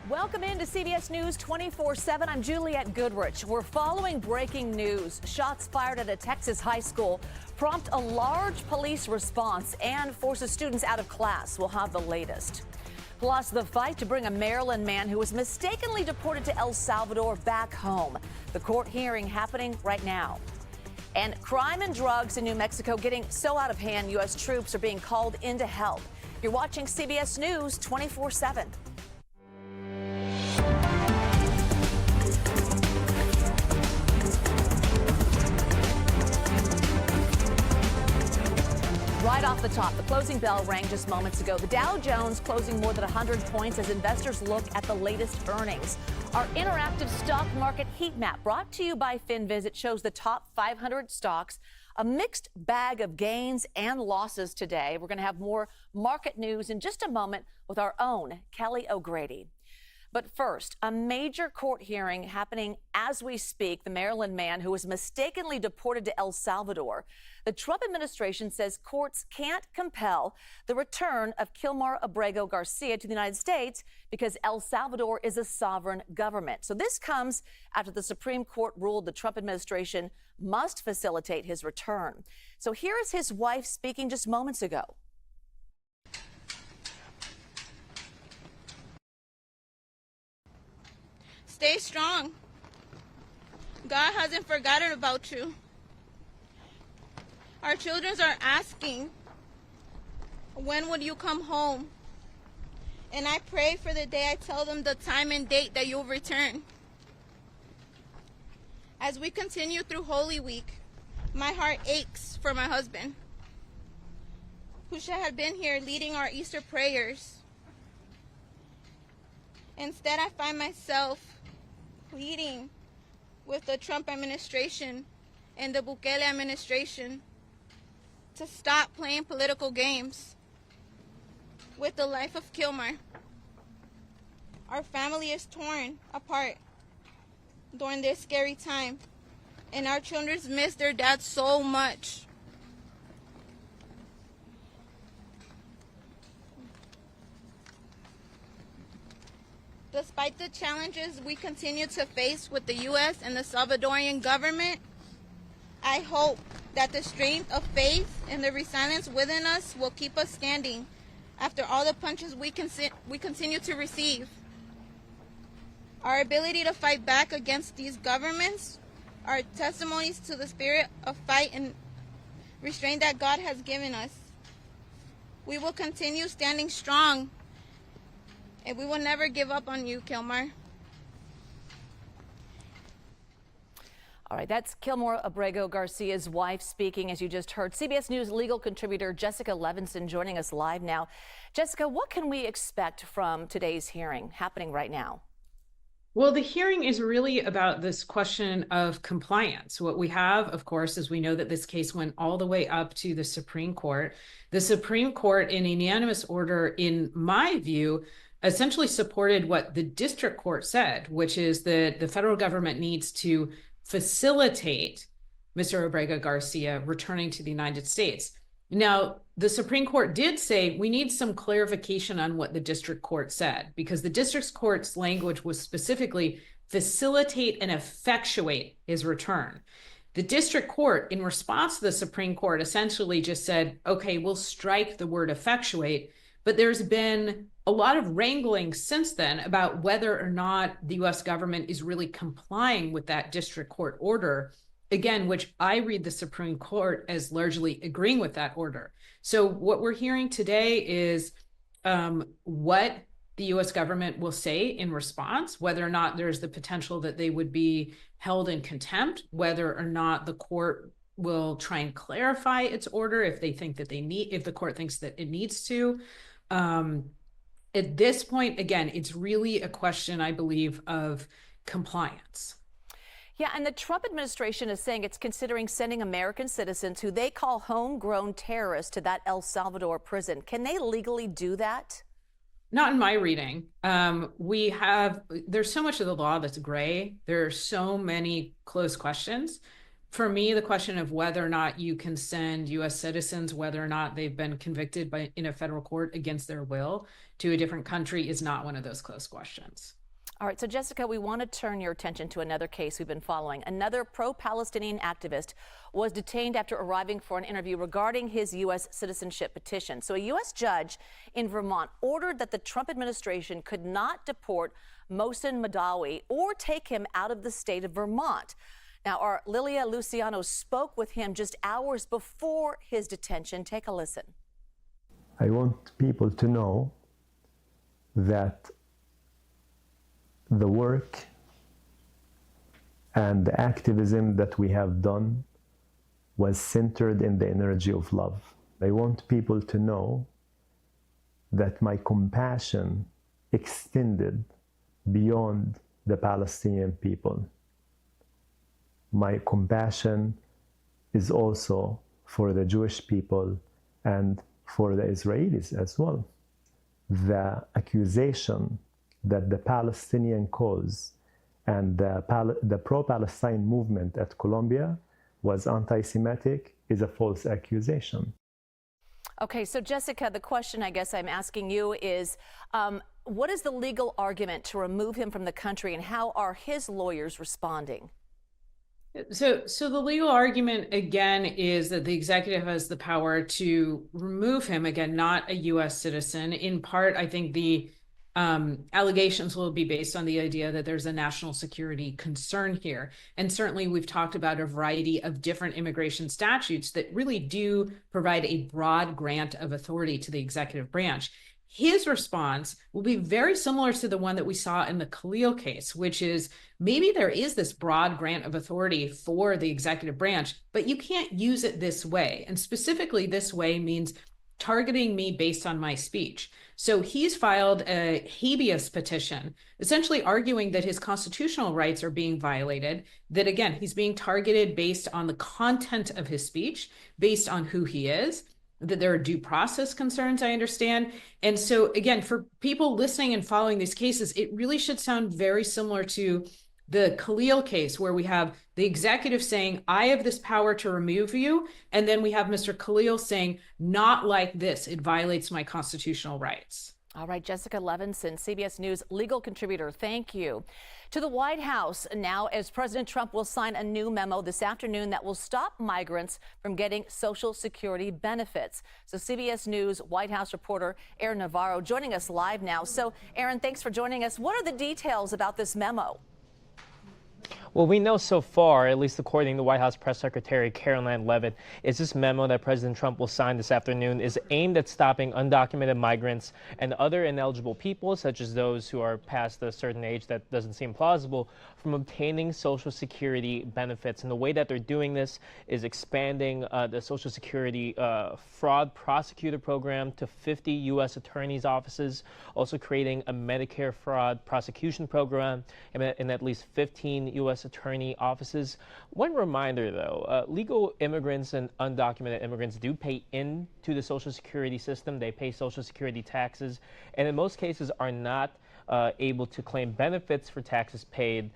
Welcome into CBS News 24/7. I'm Juliette Goodrich. We're following breaking news. Shots fired at a Texas high school prompt a large police response and forces students out of class. We'll have the latest. Plus, the fight to bring a Maryland man who was mistakenly deported to El Salvador back home. The court hearing happening right now. And crime and drugs in New Mexico getting so out of hand, U.S. troops are being called in to help. You're watching CBS News 24/7. Right off the top, the closing bell rang just moments ago. The Dow Jones closing more than 100 points as investors look at the latest earnings. Our interactive stock market heat map, brought to you by FinViz, shows the top 500 stocks. A mixed bag of gains and losses today. We're going to have more market news in just a moment with our own Kelly O'Grady. But first, a major court hearing happening as we speak. The Maryland man who was mistakenly deported to El Salvador. The Trump administration says courts can't compel the return of Kilmar Abrego Garcia to the United States because El Salvador is a sovereign government. So this comes after the Supreme Court ruled the Trump administration must facilitate his return. So here is his wife speaking just moments ago. Stay strong. God hasn't forgotten about you. Our children are asking, when would you come home? And I pray for the day I tell them the time and date that you'll return. As we continue through Holy Week, my heart aches for my husband, who should have been here leading our Easter prayers. Instead, I find myself pleading with the Trump administration and the Bukele administration to stop playing political games with the life of Kilmar. Our family is torn apart during this scary time, and our children miss their dad so much. Despite the challenges we continue to face with the U.S. and the Salvadorian government, I hope that the strength of faith and the resilience within us will keep us standing after all the punches we continue to receive. Our ability to fight back against these governments are testimonies to the spirit of fight and restraint that God has given us. We will continue standing strong, and we will never give up on you, Kilmar. All right, that's Kilmar Abrego Garcia's wife speaking, as you just heard. CBS News legal contributor Jessica Levinson joining us live now. Jessica, what can we expect from today's hearing happening right now? Well, the hearing is really about this question of compliance. What we have, of course, is we know that this case went all the way up to the Supreme Court. The Supreme Court, in a unanimous order, in my view, essentially supported what the district court said, which is that the federal government needs to facilitate Mr. Abrego Garcia returning to the United States. Now, the Supreme Court did say we need some clarification on what the district court said, because the district court's language was specifically facilitate and effectuate his return. The district court, in response to the Supreme Court, essentially just said, okay, we'll strike the word effectuate. But there's been a lot of wrangling since then about whether or not the U.S. government is really complying with that district court order, again, which I read the Supreme Court as largely agreeing with that order. So what we're hearing today is what the U.S. government will say in response, whether or not there's the potential that they would be held in contempt, whether or not the court will try and clarify its order if they think that if the court thinks that it needs to. At this point, again, it's really a question, I believe, of compliance. Yeah, and the Trump administration is saying it's considering sending American citizens who they call homegrown terrorists to that El Salvador prison. Can they legally do that? Not in my reading. There's so much of the law that's gray. There are so many closed questions. For me, the question of whether or not you can send U.S. citizens, whether or not they've been convicted in a federal court against their will, to a different country is not one of those close questions. All right, so Jessica, we want to turn your attention to another case we've been following. Another pro-Palestinian activist was detained after arriving for an interview regarding his U.S. citizenship petition. So a U.S. judge in Vermont ordered that the Trump administration could not deport Mohsen Madawi or take him out of the state of Vermont. Now, our Lilia Luciano spoke with him just hours before his detention. Take a listen. I want people to know that the work and the activism that we have done was centered in the energy of love. I want people to know that my compassion extended beyond the Palestinian people. My compassion is also for the Jewish people and for the Israelis as well. The accusation that the Palestinian cause and the pro-Palestine movement at Columbia was anti-Semitic is a false accusation. Okay, so Jessica, the question I guess I'm asking you is, what is the legal argument to remove him from the country, and how are his lawyers responding? So the legal argument, again, is that the executive has the power to remove him, again, not a U.S. citizen. In part, I think the allegations will be based on the idea that there's a national security concern here. And certainly we've talked about a variety of different immigration statutes that really do provide a broad grant of authority to the executive branch. His response will be very similar to the one that we saw in the Khalil case, which is maybe there is this broad grant of authority for the executive branch, but you can't use it this way. And specifically this way means targeting me based on my speech. So he's filed a habeas petition, essentially arguing that his constitutional rights are being violated, that again, he's being targeted based on the content of his speech, based on who he is, that there are due process concerns, I understand. And so again, for people listening and following these cases, it really should sound very similar to the Khalil case, where we have the executive saying, I have this power to remove you. And then we have Mr. Khalil saying, not like this, it violates my constitutional rights. All right, Jessica Levinson, CBS News legal contributor, thank you. To the White House now, as President Trump will sign a new memo this afternoon that will stop migrants from getting Social Security benefits. So CBS News White House reporter Aaron Navarro joining us live now. So Aaron, thanks for joining us. What are the details about this memo? What we know so far, at least according to White House Press Secretary Caroline Leavitt, is this memo that President Trump will sign this afternoon is aimed at stopping undocumented migrants and other ineligible people, such as those who are past a certain age that doesn't seem plausible, from obtaining Social Security benefits. And the way that they're doing this is expanding the Social Security fraud prosecutor program to 50 U.S. attorneys' offices, also creating a Medicare fraud prosecution program in at least 15 U.S. attorney offices. One reminder, though, legal immigrants and undocumented immigrants do pay into the Social Security system. They pay Social Security taxes, and in most cases are not able to claim benefits for taxes paid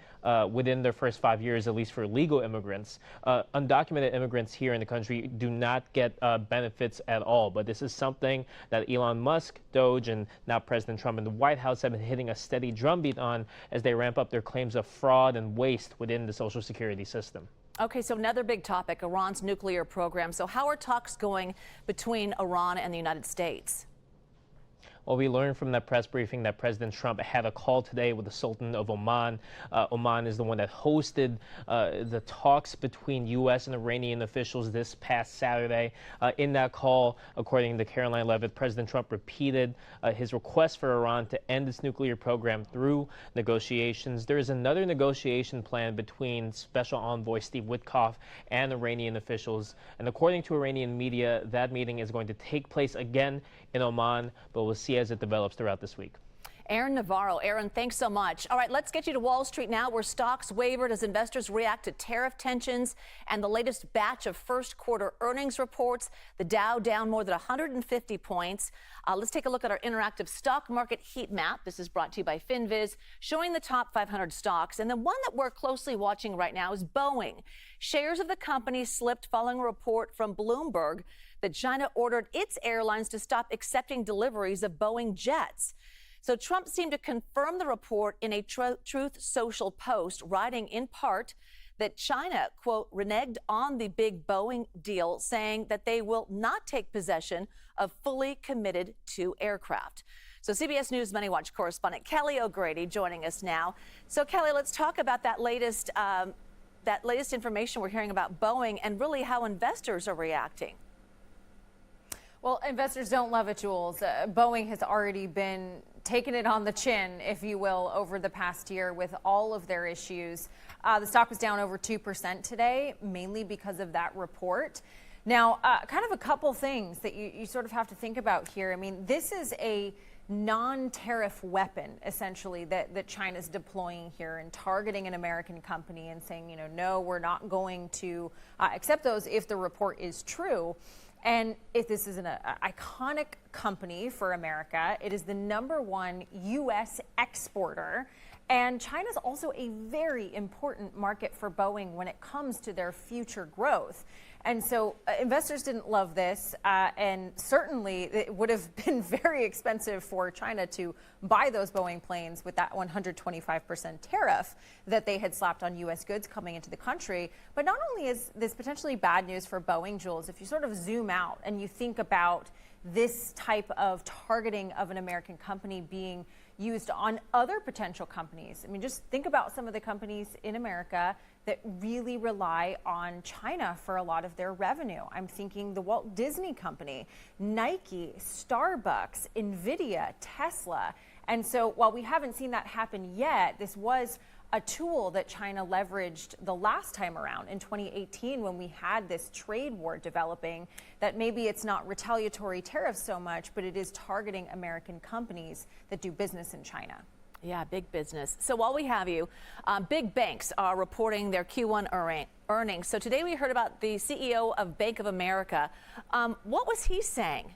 within their first 5 years, at least for legal immigrants. Undocumented immigrants here in the country do not get benefits at all. But this is something that Elon Musk, Doge, and now President Trump and the White House have been hitting a steady drumbeat on as they ramp up their claims of fraud and waste within the Social Security system. Okay, so another big topic, Iran's nuclear program. So how are talks going between Iran and the United States? Well, we learned from that press briefing that President Trump had a call today with the Sultan of Oman. Oman is the one that hosted the talks between U.S. and Iranian officials this past Saturday. In that call, according to Caroline Leavitt, President Trump repeated his request for Iran to end its nuclear program through negotiations. There is another negotiation plan between Special Envoy Steve Witkoff and Iranian officials. And according to Iranian media, that meeting is going to take place again in Oman, but we'll see as it develops throughout this week. Aaron Navarro. Aaron, thanks so much. All right, let's get you to Wall Street now, where stocks wavered as investors react to tariff tensions and the latest batch of first quarter earnings reports. The Dow down more than 150 points. Let's take a look at our interactive stock market heat map. This is brought to you by FinViz, showing the top 500 stocks. And the one that we're closely watching right now is Boeing. Shares of the company slipped following a report from Bloomberg that China ordered its airlines to stop accepting deliveries of Boeing jets. So Trump seemed to confirm the report in a Truth Social post, writing in part that China, quote, reneged on the big Boeing deal, saying that they will not take possession of fully committed two aircraft. So CBS News Money Watch correspondent Kelly O'Grady joining us now. So Kelly, let's talk about that latest information we're hearing about Boeing and really how investors are reacting. Well, investors don't love it, Jules. Boeing has already been taking it on the chin, if you will, over the past year with all of their issues. The stock was down over 2% today, mainly because of that report. Now, kind of a couple things that you sort of have to think about here. I mean, this is a non-tariff weapon, essentially, that China's deploying here and targeting an American company and saying, no, we're not going to accept those if the report is true. And if this is an iconic company for America, it is the #1 U.S. exporter. And China's also a very important market for Boeing when it comes to their future growth. And so investors didn't love this, and certainly it would have been very expensive for China to buy those Boeing planes with that 125% tariff that they had slapped on U.S. goods coming into the country. But not only is this potentially bad news for Boeing, Jules, if you sort of zoom out and you think about this type of targeting of an American company being used on other potential companies. I mean, just think about some of the companies in America that really rely on China for a lot of their revenue. I'm thinking the Walt Disney Company, Nike, Starbucks, Nvidia, Tesla. And so while we haven't seen that happen yet, this was a tool that China leveraged the last time around in 2018 when we had this trade war developing, that maybe it's not retaliatory tariffs so much, but it is targeting American companies that do business in China. Yeah, big business. So while we have you, big banks are reporting their Q1 earnings. So today we heard about the CEO of Bank of America. What was he saying?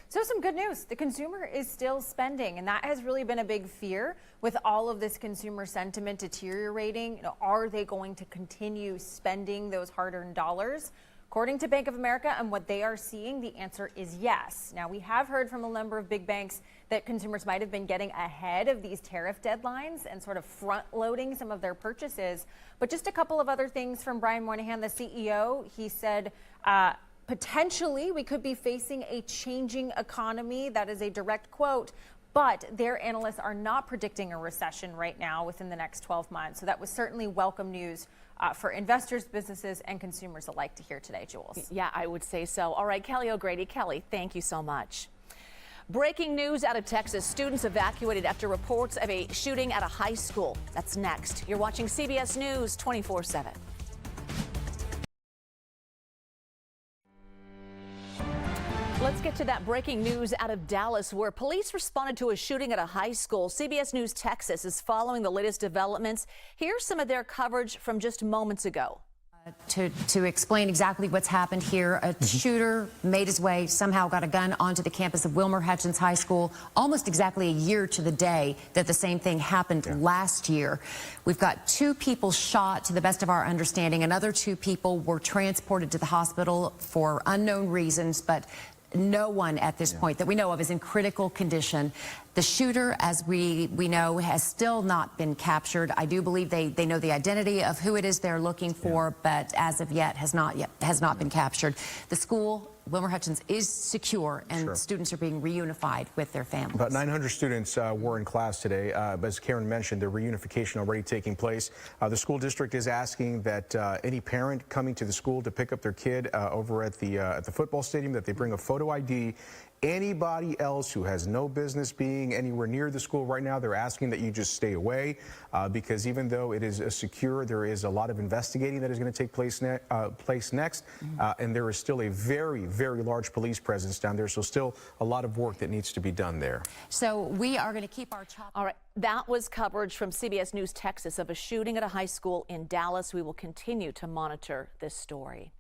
So some good news. The consumer is still spending, and that has really been a big fear with all of this consumer sentiment deteriorating. Are they going to continue spending those hard-earned dollars? According to Bank of America and what they are seeing, the answer is yes. Now, we have heard from a number of big banks that consumers might have been getting ahead of these tariff deadlines and sort of front-loading some of their purchases. But just a couple of other things from Brian Moynihan, the CEO. He said, potentially, we could be facing a changing economy. That is a direct quote. But their analysts are not predicting a recession right now within the next 12 months. So that was certainly welcome news for investors, businesses, and consumers alike to hear today, Jules. Yeah, I would say so. All right, Kelly O'Grady. Kelly, thank you so much. Breaking news out of Texas. Students evacuated after reports of a shooting at a high school. That's next. You're watching CBS News 24/7. Let's get to that breaking news out of Dallas, where police responded to a shooting at a high school. CBS News Texas is following the latest developments. Here's some of their coverage from just moments ago. To explain exactly what's happened here, a shooter made his way, somehow got a gun onto the campus of Wilmer Hutchins High School, almost exactly a year to the day that the same thing happened last year. We've got 2 people shot, to the best of our understanding. Another 2 people were transported to the hospital for unknown reasons, but no one at this point that we know of is in critical condition. The shooter, as we know, has still not been captured. I do believe they know the identity of who it is they're looking for, but as of yet has not been captured. The school, Wilmer Hutchins, is secure, and students are being reunified with their families. About 900 students were in class today. But as Karen mentioned, the reunification already taking place. The school district is asking that any parent coming to the school to pick up their kid over at the football stadium, that they bring a photo ID. Anybody else who has no business being anywhere near the school right now, they're asking that you just stay away because even though it is secure, there is a lot of investigating that is going to take place next. And there is still a very, very large police presence down there. So still a lot of work that needs to be done there. So we are going to keep our chop. All right. That was coverage from CBS News Texas of a shooting at a high school in Dallas. We will continue to monitor this story.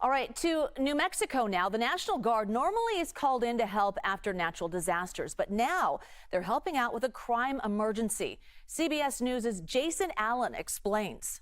All right, to New Mexico now. The National Guard normally is called in to help after natural disasters, but now they're helping out with a crime emergency. CBS News' Jason Allen explains.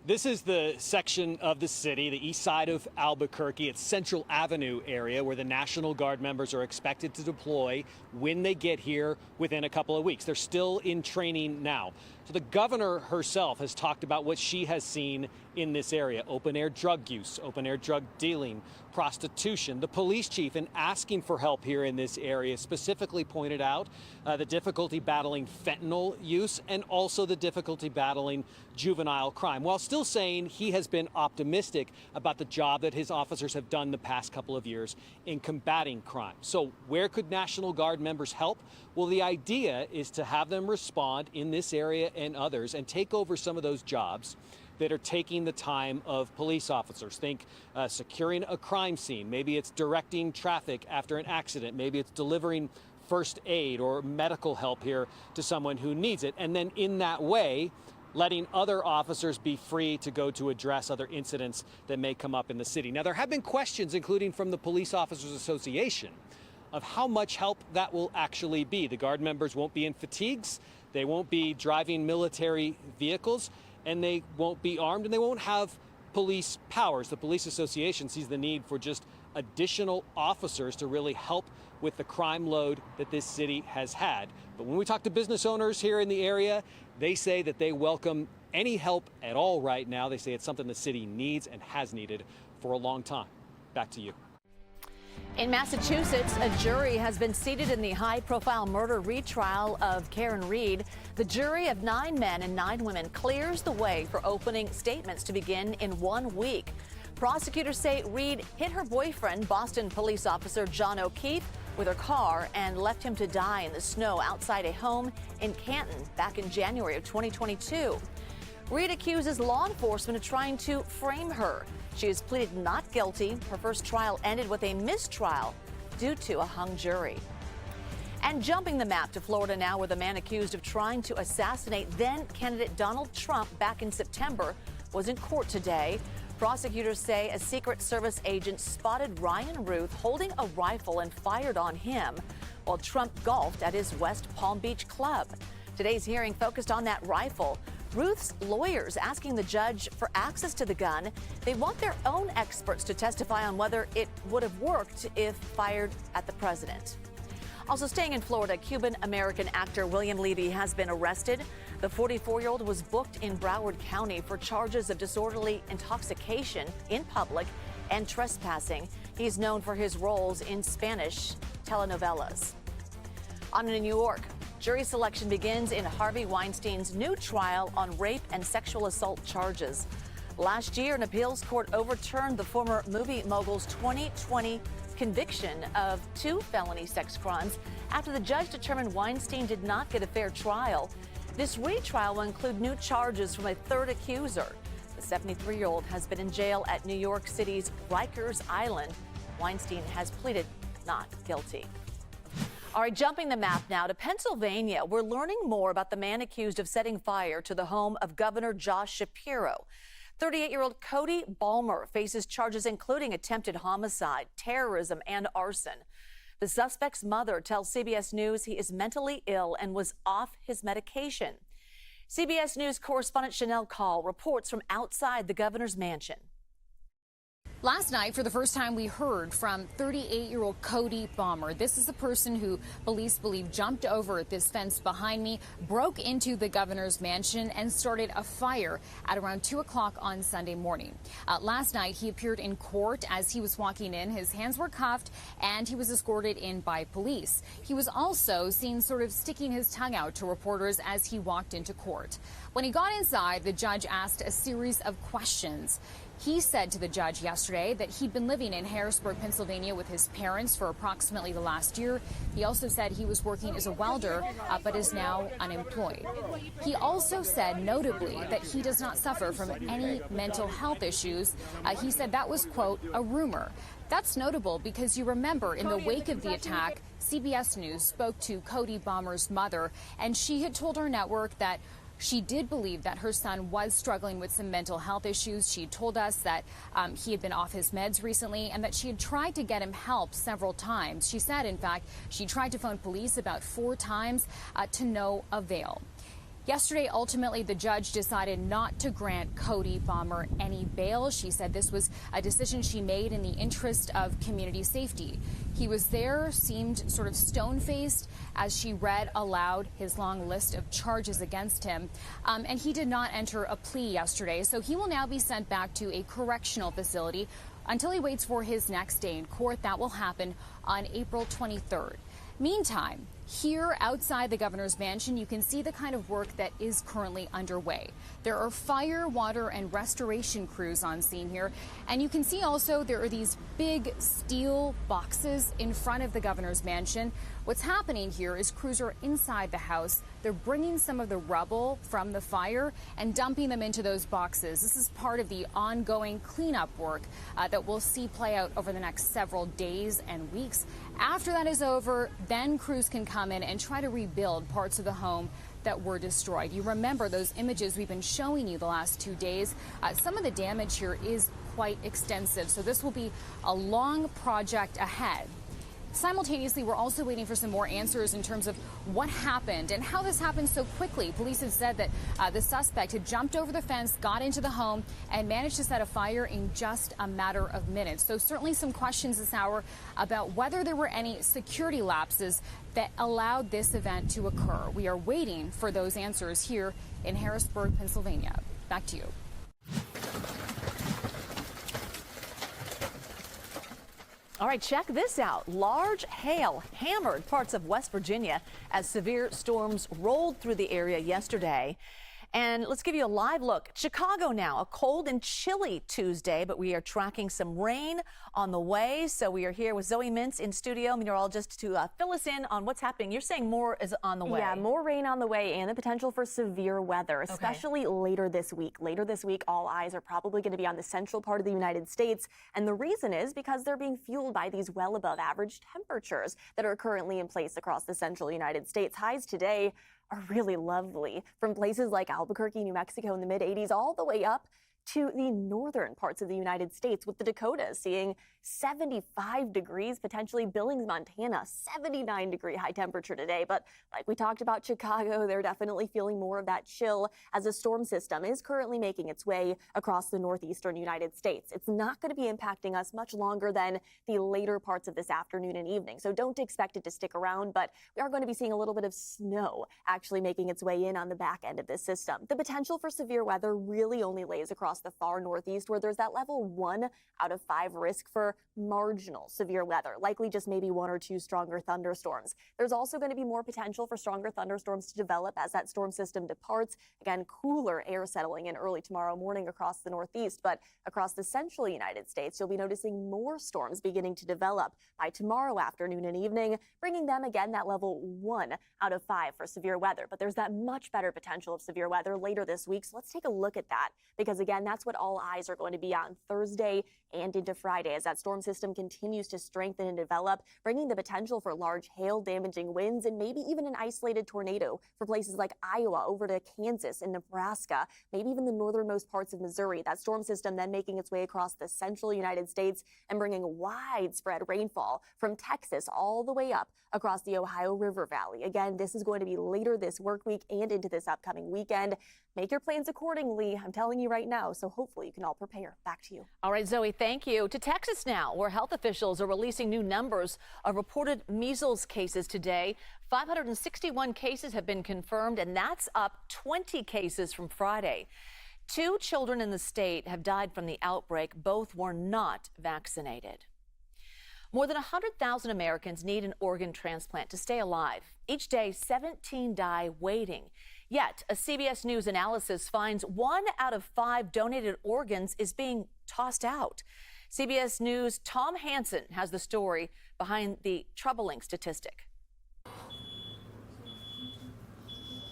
This is the section of the city, the east side of Albuquerque. It's Central Avenue area where the National Guard members are expected to deploy when they get here within a couple of weeks. They're still in training now. So the governor herself has talked about what she has seen in this area: open air drug use, open air drug dealing, prostitution. The police chief, in asking for help here in this area, specifically pointed out the difficulty battling fentanyl use and also the difficulty battling juvenile crime, while still saying he has been optimistic about the job that his officers have done the past couple of years in combating crime. So where could National Guard members help? Well, the idea is to have them respond in this area and others and take over some of those jobs that are taking the time of police officers. Think securing a crime scene. Maybe it's directing traffic after an accident. Maybe it's delivering first aid or medical help here to someone who needs it. And then in that way, letting other officers be free to go to address other incidents that may come up in the city. Now, there have been questions, including from the Police Officers Association, of how much help that will actually be. The Guard members won't be in fatigues. They won't be driving military vehicles, and they won't be armed, and they won't have police powers. The Police Association sees the need for just additional officers to really help with the crime load that this city has had. But when we talk to business owners here in the area, they say that they welcome any help at all right now. They say it's something the city needs and has needed for a long time. Back to you. In Massachusetts, a jury has been seated in the high-profile murder retrial of Karen Reed. The jury of 9 men and 9 women clears the way for opening statements to begin in 1 week. Prosecutors say Reed hit her boyfriend, Boston police officer John O'Keefe, with her car and left him to die in the snow outside a home in Canton back in January of 2022. Reed accuses law enforcement of trying to frame her. She has pleaded not guilty. Her first trial ended with a mistrial due to a hung jury. And jumping the map to Florida now, where the man accused of trying to assassinate then-candidate Donald Trump back in September was in court today. Prosecutors say a Secret Service agent spotted Ryan Ruth holding a rifle and fired on him while Trump golfed at his West Palm Beach club. Today's hearing focused on that rifle. Ruth's lawyers asking the judge for access to the gun. They want their own experts to testify on whether it would have worked if fired at the president. Also staying in Florida, Cuban-American actor William Levy has been arrested. The 44-year-old was booked in Broward County for charges of disorderly intoxication in public and trespassing. He's known for his roles in Spanish telenovelas. On to New York. Jury selection begins in Harvey Weinstein's new trial on rape and sexual assault charges. Last year, an appeals court overturned the former movie mogul's 2020 conviction of 2 felony sex crimes after the judge determined Weinstein did not get a fair trial. This retrial will include new charges from a 3rd accuser. The 73-year-old has been in jail at New York City's Rikers Island. Weinstein has pleaded not guilty. All right, jumping the map now to Pennsylvania. We're learning more about the man accused of setting fire to the home of Governor Josh Shapiro. 38-year-old Cody Balmer faces charges including attempted homicide, terrorism, and arson. The suspect's mother tells CBS News he is mentally ill and was off his medication. CBS News correspondent Chanel Call reports from outside the governor's mansion. Last night, for the first time, we heard from 38-year-old Cody Balmer. This is the person who police believe jumped over this fence behind me, broke into the governor's mansion, and started a fire at around 2 o'clock on Sunday morning. Last night, he appeared in court. As he was walking in, his hands were cuffed, and he was escorted in by police. He was also seen sort of sticking his tongue out to reporters as he walked into court. When he got inside, the judge asked a series of questions. He said to the judge yesterday that he'd been living in Harrisburg, Pennsylvania with his parents for approximately the last year. He also said he was working as a welder, but is now unemployed. He also said, notably, that he does not suffer from any mental health issues. He said that was, quote, a rumor. That's notable because you remember in the wake of the attack, CBS News spoke to Cody Balmer's mother, and she had told our network that she did believe that her son was struggling with some mental health issues. She told us that he had been off his meds recently and that she had tried to get him help several times. She said, in fact, she tried to phone police about 4 times to no avail. Yesterday, ultimately, the judge decided not to grant Cody Bomber any bail. She said this was a decision she made in the interest of community safety. He was there, seemed sort of stone-faced as she read aloud his long list of charges against him. And he did not enter a plea yesterday, so he will now be sent back to a correctional facility until he waits for his next day in court. That will happen on April 23rd. Meantime, here outside the governor's mansion, you can see the kind of work that is currently underway. There are fire, water, and restoration crews on scene here. And you can see also there are these big steel boxes in front of the governor's mansion. What's happening here is crews are inside the house. They're bringing some of the rubble from the fire and dumping them into those boxes. This is part of the ongoing cleanup work that we'll see play out over the next several days and weeks. After that is over, then crews can come in and try to rebuild parts of the home that were destroyed. You remember those images we've been showing you the last 2 days. Some of the damage here is quite extensive, so this will be a long project ahead. Simultaneously, we're also waiting for some more answers in terms of what happened and how this happened so quickly. Police have said that the suspect had jumped over the fence, got into the home, and managed to set a fire in just a matter of minutes. So certainly some questions this hour about whether there were any security lapses that allowed this event to occur. We are waiting for those answers here in Harrisburg, Pennsylvania. Back to you. All right, check this out. Large hail hammered parts of West Virginia as severe storms rolled through the area yesterday. And let's give you a live look. Chicago now, a cold and chilly Tuesday, but we are tracking some rain on the way. So we are here with Zoe Mintz in studio, meteorologist, to fill us in on what's happening. You're saying more is on the way. Yeah, more rain on the way and the potential for severe weather, especially later this week. Later this week, all eyes are probably going to be on the central part of the United States. And the reason is because they're being fueled by these well above average temperatures that are currently in place across the central United States. Highs today are really lovely, from places like Albuquerque, New Mexico in the mid-80s all the way up to the northern parts of the United States, with the Dakotas seeing 75 degrees, potentially Billings, Montana, 79-degree high temperature today. But like we talked about Chicago, they're definitely feeling more of that chill as a storm system is currently making its way across the northeastern United States. It's not going to be impacting us much longer than the later parts of this afternoon and evening, so don't expect it to stick around, but we are going to be seeing a little bit of snow actually making its way in on the back end of this system. The potential for severe weather really only lays across the far northeast, where there's that level 1 out of 5 risk for marginal severe weather, likely just maybe 1 or 2 stronger thunderstorms. There's also going to be more potential for stronger thunderstorms to develop as that storm system departs. Again, cooler air settling in early tomorrow morning across the northeast, but across the central United States, you'll be noticing more storms beginning to develop by tomorrow afternoon and evening, bringing them again that level 1 out of 5 for severe weather. But there's that much better potential of severe weather later this week. So let's take a look at that, because again, that's what all eyes are going to be on Thursday and into Friday as that storm system continues to strengthen and develop, bringing the potential for large hail damaging winds and maybe even an isolated tornado for places like Iowa over to Kansas and Nebraska, maybe even the northernmost parts of Missouri. That storm system then making its way across the central United States and bringing widespread rainfall from Texas all the way up across the Ohio River Valley. Again, this is going to be later this work week and into this upcoming weekend. Make your plans accordingly, I'm telling you right now, so hopefully you can all prepare. Back to you. All right, Zoe, thank you. To Texas now, where health officials are releasing new numbers of reported measles cases today. 561 cases have been confirmed, and that's up 20 cases from Friday. 2 children in the state have died from the outbreak. Both were not vaccinated. More than 100,000 Americans need an organ transplant to stay alive. Each day, 17 die waiting. Yet, a CBS News analysis finds 1 out of 5 donated organs is being tossed out. CBS News' Tom Hansen has the story behind the troubling statistic.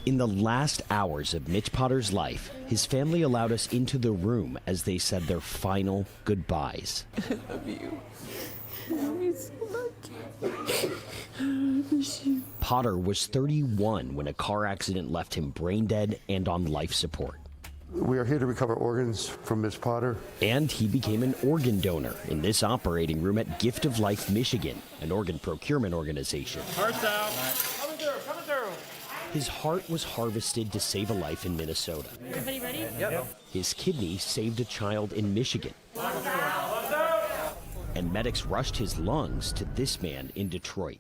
In the last hours of Mitch Potter's life, his family allowed us into the room as they said their final goodbyes. I love you. I love you so much. I miss you. Potter was 31 when a car accident left him brain dead and on life support. We are here to recover organs from Ms. Potter. And he became an organ donor in this operating room at Gift of Life, Michigan, an organ procurement organization. Hearts out. Coming through, coming through. His heart was harvested to save a life in Minnesota. Everybody ready? Yep. His kidney saved a child in Michigan. And medics rushed his lungs to this man in Detroit.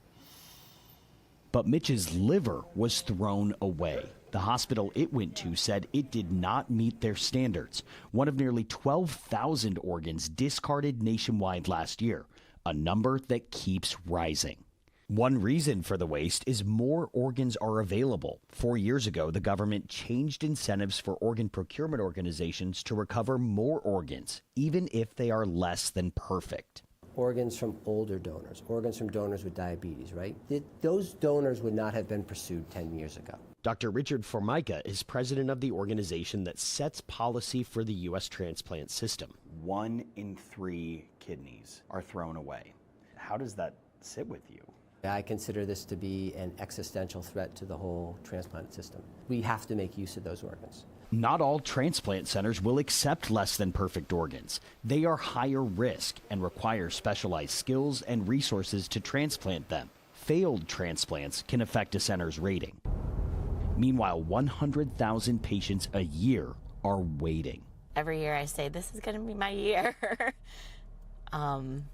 But Mitch's liver was thrown away. The hospital it went to said it did not meet their standards. One of nearly 12,000 organs discarded nationwide last year, a number that keeps rising. One reason for the waste is more organs are available. 4 years ago, the government changed incentives for organ procurement organizations to recover more organs, even if they are less than perfect. Organs from older donors, organs from donors with diabetes, right? Those donors would not have been pursued 10 years ago. Dr. Richard Formica is president of the organization that sets policy for the U.S. transplant system. 1 in 3 kidneys are thrown away. How does that sit with you? I consider this to be an existential threat to the whole transplant system. We have to make use of those organs. Not all transplant centers will accept less than perfect organs. They are higher risk and require specialized skills and resources to transplant them. Failed transplants can affect a center's rating. Meanwhile, 100,000 patients a year are waiting. Every year I say, this is going to be my year. And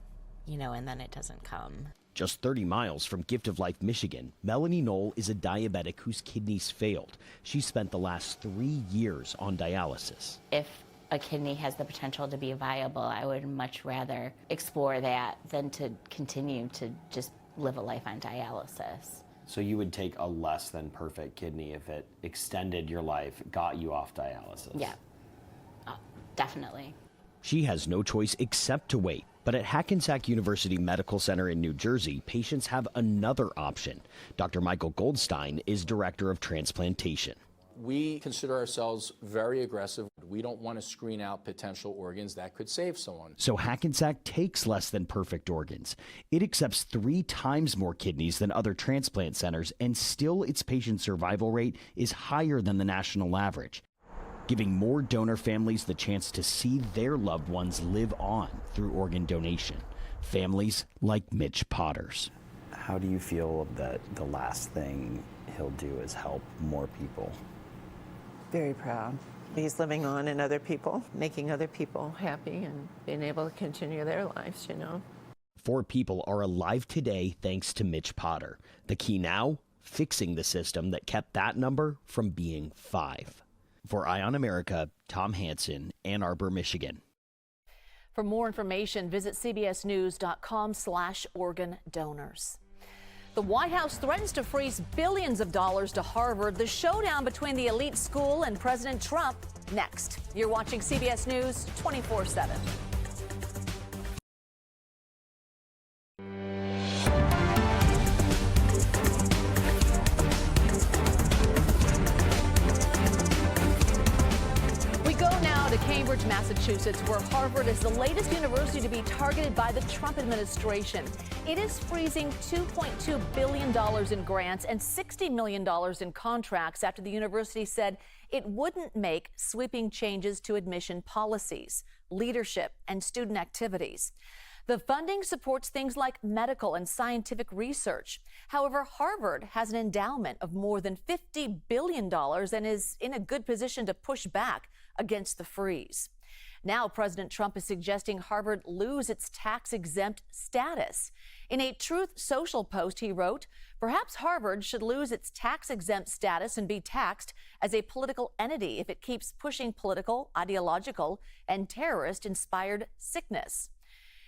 then it doesn't come. Just 30 miles from Gift of Life, Michigan, Melanie Knoll is a diabetic whose kidneys failed. She spent the last 3 years on dialysis. If a kidney has the potential to be viable, I would much rather explore that than to continue to just live a life on dialysis. So you would take a less than perfect kidney if it extended your life, got you off dialysis? Yeah, definitely. She has no choice except to wait. But at Hackensack University Medical Center in New Jersey, patients have another option. Dr. Michael Goldstein is director of transplantation. We consider ourselves very aggressive. We don't want to screen out potential organs that could save someone. So Hackensack takes less than perfect organs. It accepts 3 times more kidneys than other transplant centers, and still its patient survival rate is higher than the national average, giving more donor families the chance to see their loved ones live on through organ donation. Families like Mitch Potter's. How do you feel that the last thing he'll do is help more people? Very proud. He's living on in other people, making other people happy and being able to continue their lives, 4 people are alive today thanks to Mitch Potter. The key now, fixing the system that kept that number from being 5. For Eye on America, Tom Hansen, Ann Arbor, Michigan. For more information, visit cbsnews.com/organ donors. The White House threatens to freeze billions of dollars to Harvard. The showdown between the elite school and President Trump next. You're watching CBS News 24/7. Cambridge, Massachusetts, where Harvard is the latest university to be targeted by the Trump administration. It is freezing $2.2 billion in grants and $60 million in contracts after the university said it wouldn't make sweeping changes to admission policies, leadership, and student activities. The funding supports things like medical and scientific research. However, Harvard has an endowment of more than $50 billion and is in a good position to push back against the freeze. Now, President Trump is suggesting Harvard lose its tax-exempt status. In a Truth Social post, he wrote, "Perhaps Harvard should lose its tax-exempt status and be taxed as a political entity if it keeps pushing political, ideological, and terrorist-inspired sickness."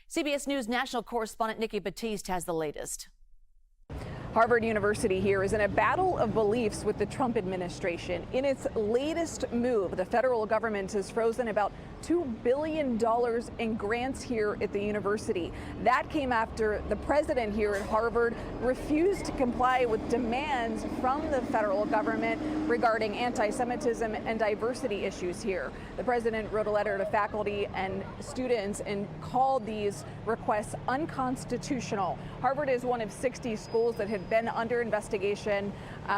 CBS News national correspondent Nikki Batiste has the latest. Harvard University here is in a battle of beliefs with the Trump administration. In its latest move, the federal government has frozen about $2 billion in grants here at the university. That came after the president here at Harvard refused to comply with demands from the federal government regarding anti-Semitism and diversity issues here. The president wrote a letter to faculty and students and called these requests unconstitutional. Harvard is one of 60 schools that have been under investigation.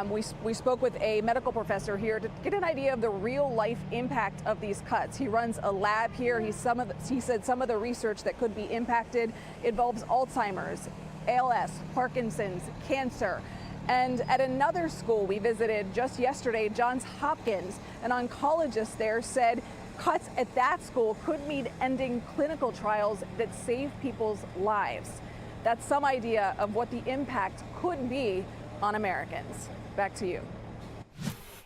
We spoke with a medical professor here to get an idea of the real life impact of these cuts. He runs a lab here. He said some of the research that could be impacted involves Alzheimer's, ALS, Parkinson's, cancer. And at another school we visited just yesterday, Johns Hopkins, an oncologist there said cuts at that school could mean ending clinical trials that save people's lives. That's some idea of what the impact could be on Americans. Back to you.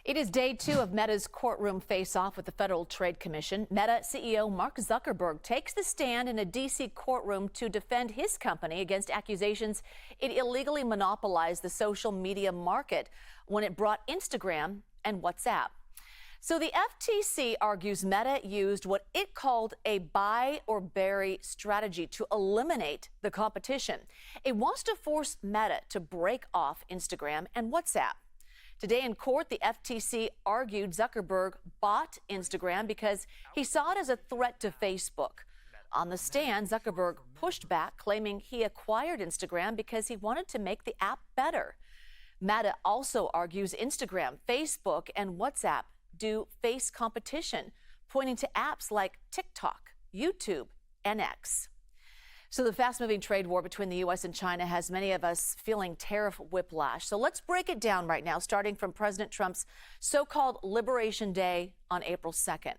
It is day 2 of Meta's courtroom face-off with the Federal Trade Commission. Meta CEO Mark Zuckerberg takes the stand in a D.C. courtroom to defend his company against accusations it illegally monopolized the social media market when it brought Instagram and WhatsApp. So the FTC argues Meta used what it called a buy or bury strategy to eliminate the competition. It wants to force Meta to break off Instagram and WhatsApp. Today in court, the FTC argued Zuckerberg bought Instagram because he saw it as a threat to Facebook. On the stand, Zuckerberg pushed back, claiming he acquired Instagram because he wanted to make the app better. Meta also argues Instagram, Facebook, and WhatsApp do face competition, pointing to apps like TikTok, YouTube, and X. So the fast-moving trade war between the U.S. and China has many of us feeling tariff whiplash. So let's break it down right now, starting from President Trump's so-called Liberation Day on April 2nd.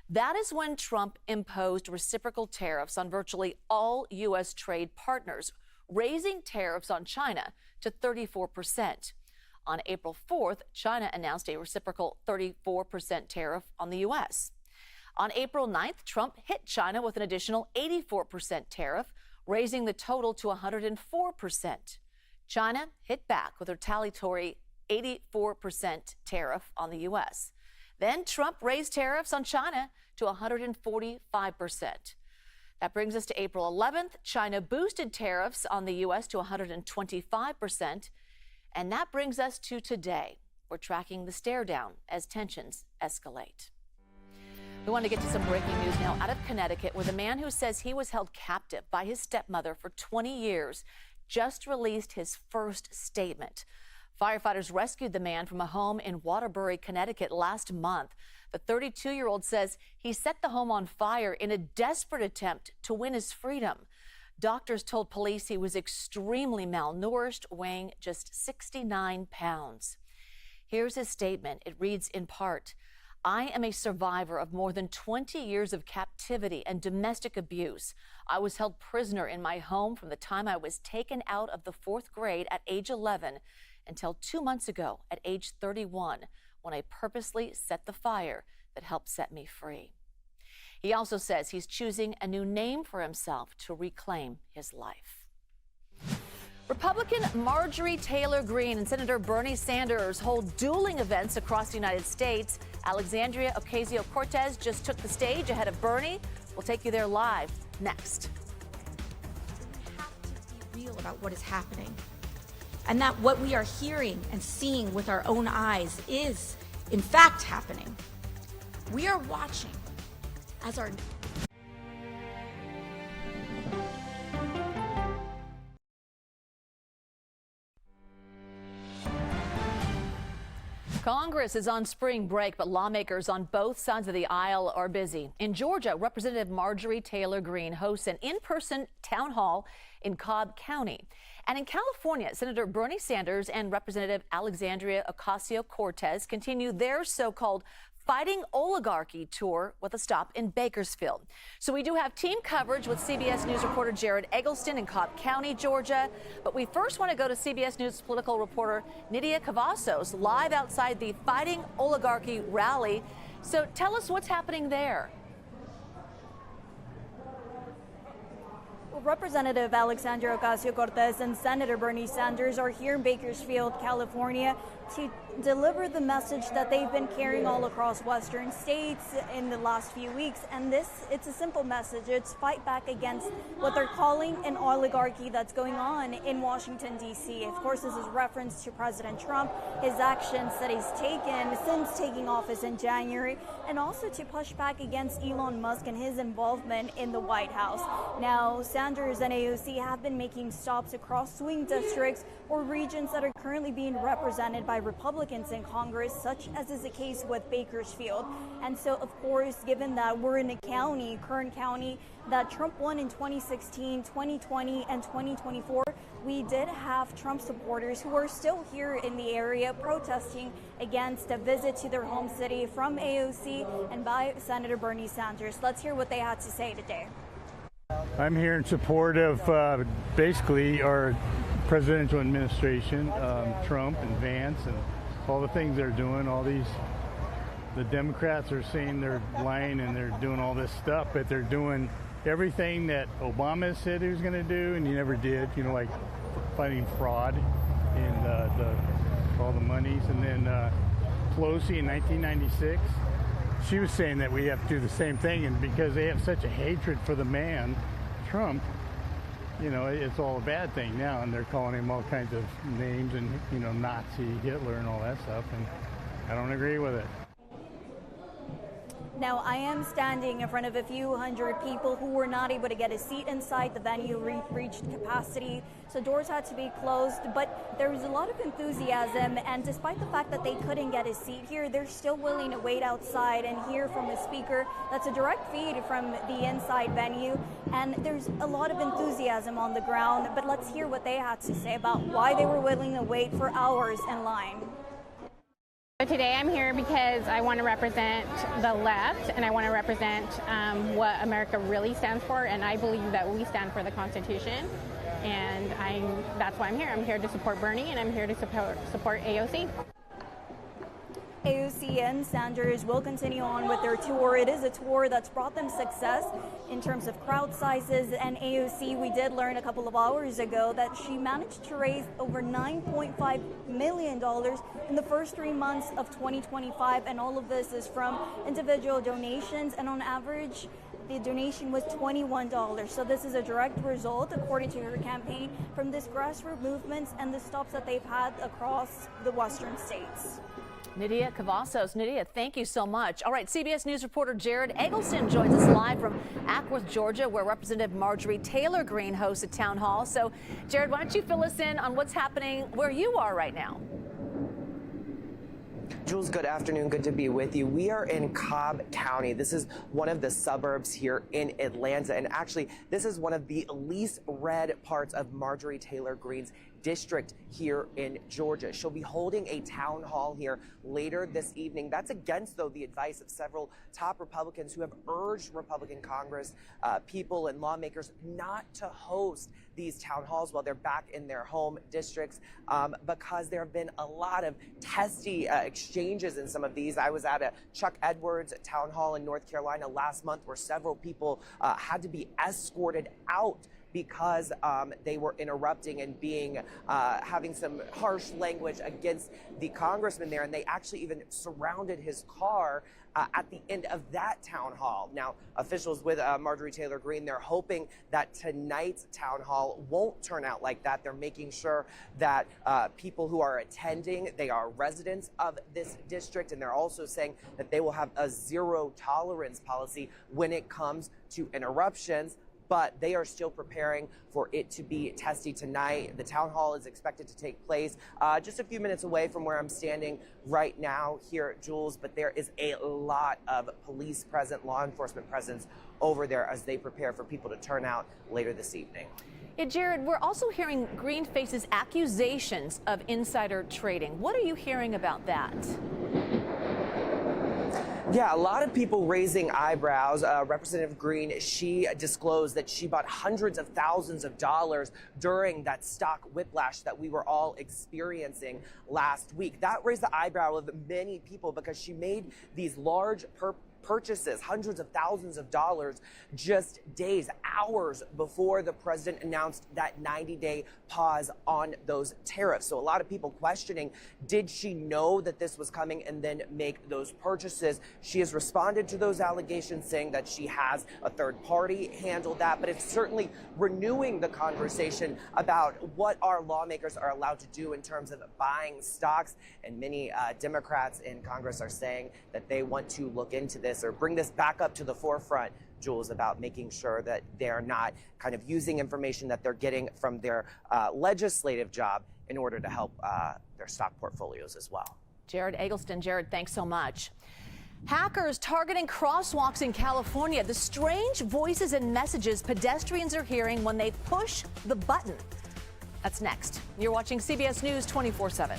That is when Trump imposed reciprocal tariffs on virtually all U.S. trade partners, raising tariffs on China to 34%. On April 4th, China announced a reciprocal 34% tariff on the U.S. On April 9th, Trump hit China with an additional 84% tariff, raising the total to 104%. China hit back with a retaliatory 84% tariff on the U.S. Then Trump raised tariffs on China to 145%. That brings us to April 11th. China boosted tariffs on the U.S. to 125%. And that brings us to today. We're tracking the stare down as tensions escalate. We want to get to some breaking news now out of Connecticut, where the man who says he was held captive by his stepmother for 20 years just released his first statement. Firefighters rescued the man from a home in Waterbury, Connecticut last month. The 32-year-old says he set the home on fire in a desperate attempt to win his freedom. Doctors told police he was extremely malnourished, weighing just 69 pounds. Here's his statement. It reads in part, "I am a survivor of more than 20 years of captivity and domestic abuse. I was held prisoner in my home from the time I was taken out of the 4th grade at age 11 until 2 months ago at age 31, when I purposely set the fire that helped set me free." He also says he's choosing a new name for himself to reclaim his life. Republican Marjorie Taylor Greene and Senator Bernie Sanders hold dueling events across the United States. Alexandria Ocasio-Cortez just took the stage ahead of Bernie. We'll take you there live next. We have to be real about what is happening, and that what we are hearing and seeing with our own eyes is, in fact, happening. We are watching as our Congress is on spring break, but lawmakers on both sides of the aisle are busy. In Georgia, Representative Marjorie Taylor Greene hosts an in-person town hall in Cobb County. And in California, Senator Bernie Sanders and Representative Alexandria Ocasio-Cortez continue their so-called Fighting Oligarchy tour with a stop in Bakersfield. So we do have team coverage with CBS News reporter Jared Eggleston in Cobb County, Georgia. But we first want to go to CBS News political reporter Nydia Cavazos live outside the Fighting Oligarchy rally. So tell us what's happening there. Representative Alexandria Ocasio-Cortez and Senator Bernie Sanders are here in Bakersfield, California, to deliver the message that they've been carrying all across Western states in the last few weeks. And it's a simple message. It's fight back against what they're calling an oligarchy that's going on in Washington, D.C. Of course, this is reference to President Trump, his actions that he's taken since taking office in January, and also to push back against Elon Musk and his involvement in the White House. Now, Sanders and AOC have been making stops across swing districts or regions that are currently being represented by Republicans in Congress, such as is the case with Bakersfield. And so, of course, given that we're in a county, Kern County, that Trump won in 2016, 2020, and 2024, we did have Trump supporters who are still here in the area protesting against a visit to their home city from AOC and by Senator Bernie Sanders. Let's hear what they had to say today. I'm here in support of basically our presidential administration, Trump and Vance, and all the things they're doing. The Democrats are saying they're lying and they're doing all this stuff, but they're doing everything that Obama said he was going to do, and he never did. You know, like fighting fraud and all the monies. And then Pelosi in 1996, she was saying that we have to do the same thing, and because they have such a hatred for the man, Trump, you know, it's all a bad thing now, and they're calling him all kinds of names and, you know, Nazi, Hitler, and all that stuff, and I don't agree with it. Now, I am standing in front of a few hundred people who were not able to get a seat inside. The venue reached capacity, so doors had to be closed, but there was a lot of enthusiasm, and despite the fact that they couldn't get a seat here, they're still willing to wait outside and hear from a speaker. That's a direct feed from the inside venue, and there's a lot of enthusiasm on the ground, but let's hear what they had to say about why they were willing to wait for hours in line. So today I'm here because I want to represent the left, and I want to represent what America really stands for, and I believe that we stand for the Constitution, and that's why I'm here. I'm here to support Bernie, and I'm here to support AOC. AOC and Sanders will continue on with their tour. It is a tour that's brought them success in terms of crowd sizes, and AOC, we did learn a couple of hours ago that she managed to raise over $9.5 million in the first 3 months of 2025, and all of this is from individual donations, and on average, the donation was $21. So this is a direct result, according to her campaign, from this grassroots movements and the stops that they've had across the western states. Nydia Cavazos. Nydia, thank you so much. All right, CBS News reporter Jared Eggleston joins us live from Acworth, Georgia, where Representative Marjorie Taylor Greene hosts a town hall. So, Jared, why don't you fill us in on what's happening where you are right now? Jules, good afternoon. Good to be with you. We are in Cobb County. This is one of the suburbs here in Atlanta. And actually, this is one of the least red parts of Marjorie Taylor Greene's district here in Georgia. She'll be holding a town hall here later this evening. That's against, though, the advice of several top Republicans who have urged Republican Congress people and lawmakers not to host these town halls while they're back in their home districts because there have been a lot of testy exchanges in some of these. I was at a Chuck Edwards town hall in North Carolina last month where several people had to be escorted out because they were interrupting and having some harsh language against the congressman there, and they actually even surrounded his car at the end of that town hall. Now, officials with Marjorie Taylor Greene, they're hoping that tonight's town hall won't turn out like that. They're making sure that people who are attending, they are residents of this district, and they're also saying that they will have a zero tolerance policy when it comes to interruptions. But they are still preparing for it to be testy tonight. The town hall is expected to take place just a few minutes away from where I'm standing right now here at Jules, but there is a lot of police present, law enforcement presence over there as they prepare for people to turn out later this evening. Yeah, Jared, we're also hearing Greene faces accusations of insider trading. What are you hearing about that? Yeah, a lot of people raising eyebrows. Representative Greene, she disclosed that she bought hundreds of thousands of dollars during that stock whiplash that we were all experiencing last week. That raised the eyebrow of many people because she made these large purchases, hundreds of thousands of dollars, just days, hours before the president announced that 90-day pause on those tariffs. So a lot of people questioning, did she know that this was coming and then make those purchases? She has responded to those allegations, saying that she has a third party handle that, but it's certainly renewing the conversation about what our lawmakers are allowed to do in terms of buying stocks. And many Democrats in Congress are saying that they want to look into this or bring this back up to the forefront, Jules, about making sure that they're not kind of using information that they're getting from their legislative job in order to help their stock portfolios as well. Jared Eggleston. Jared, thanks so much. Hackers targeting crosswalks in California. The strange voices and messages pedestrians are hearing when they push the button. That's next. You're watching CBS News 24/7.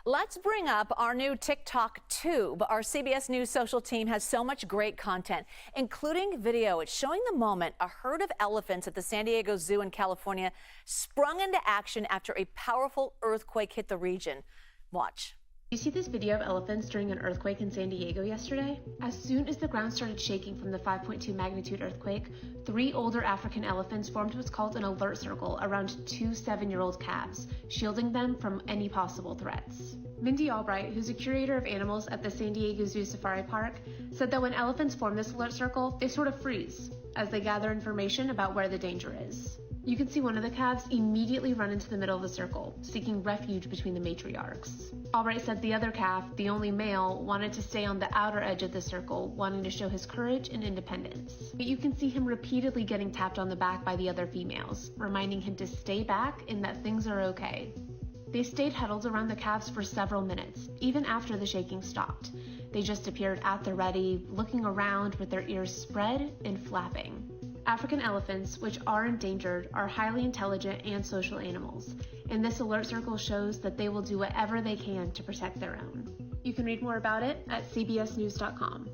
Let's bring up our new TikTok tube. Our CBS News social team has so much great content, including video. It's showing the moment a herd of elephants at the San Diego Zoo in California sprung into action after a powerful earthquake hit the region. Watch. You see this video of elephants during an earthquake in San Diego yesterday? As soon as the ground started shaking from the 5.2 magnitude earthquake, 3 older African elephants formed what's called an alert circle around 2 7-year-old calves, shielding them from any possible threats. Mindy Albright, who's a curator of animals at the San Diego Zoo Safari Park, said that when elephants form this alert circle, they sort of freeze as they gather information about where the danger is. You can see one of the calves immediately run into the middle of the circle, seeking refuge between the matriarchs. Albright said the other calf, the only male, wanted to stay on the outer edge of the circle, wanting to show his courage and independence. But you can see him repeatedly getting tapped on the back by the other females, reminding him to stay back and that things are okay. They stayed huddled around the calves for several minutes, even after the shaking stopped. They just appeared at the ready, looking around with their ears spread and flapping. African elephants, which are endangered, are highly intelligent and social animals, and this alert circle shows that they will do whatever they can to protect their own. You can read more about it at cbsnews.com.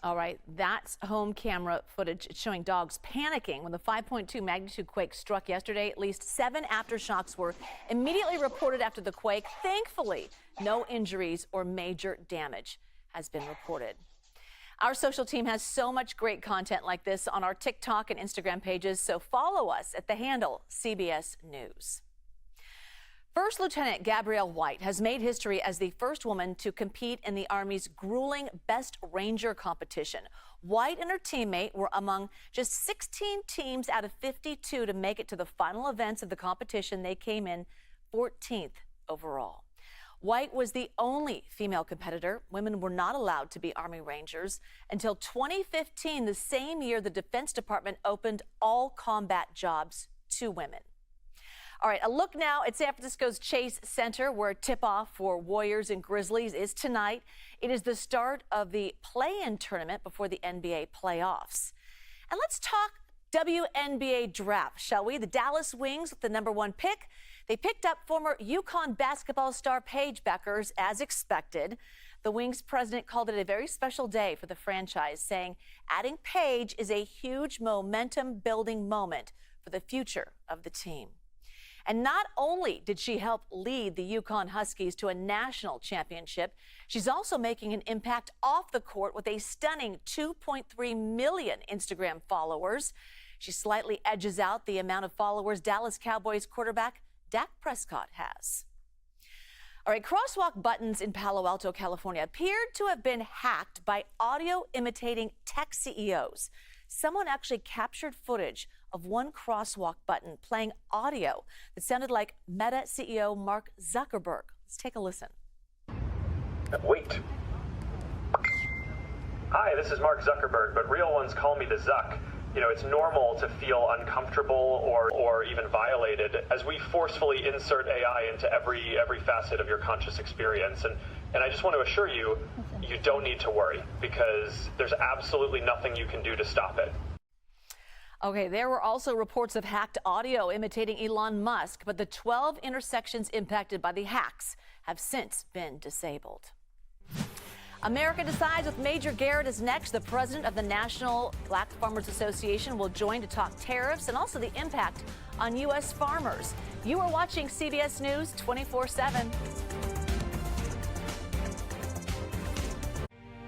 All right, that's home camera footage showing dogs panicking when the 5.2 magnitude quake struck yesterday. At least 7 aftershocks were immediately reported after the quake. Thankfully, no injuries or major damage has been reported. Our social team has so much great content like this on our TikTok and Instagram pages, so follow us at the handle CBS News. First Lieutenant Gabrielle White has made history as the first woman to compete in the Army's grueling Best Ranger competition. White and her teammate were among just 16 teams out of 52 to make it to the final events of the competition. They came in 14th overall. White was the only female competitor. Women were not allowed to be Army Rangers until 2015, the same year the Defense Department opened all combat jobs to women. All right, a look now at San Francisco's Chase Center, where tip-off for Warriors and Grizzlies is tonight. It is the start of the play-in tournament before the NBA playoffs. And let's talk WNBA draft, shall we? The Dallas Wings with the #1 pick. They picked up former UConn basketball star Paige Bueckers as expected. The Wings president called it a very special day for the franchise, saying adding Paige is a huge momentum-building moment for the future of the team. And not only did she help lead the UConn Huskies to a national championship, she's also making an impact off the court with a stunning 2.3 million Instagram followers. She slightly edges out the amount of followers Dallas Cowboys quarterback Dak Prescott has. All right, crosswalk buttons in Palo Alto, California appeared to have been hacked by audio imitating tech CEOs. Someone actually captured footage of one crosswalk button playing audio that sounded like Meta CEO Mark Zuckerberg. Let's take a listen. Wait. Hi, this is Mark Zuckerberg, but real ones call me the Zuck. You know, it's normal to feel uncomfortable or even violated as we forcefully insert AI into every facet of your conscious experience. And I just want to assure you, you don't need to worry because there's absolutely nothing you can do to stop it. Okay, there were also reports of hacked audio imitating Elon Musk, but the 12 intersections impacted by the hacks have since been disabled. America Decides with Major Garrett is next. The president of the National Black Farmers Association will join to talk tariffs and also the impact on U.S. farmers. You are watching CBS News 24/7.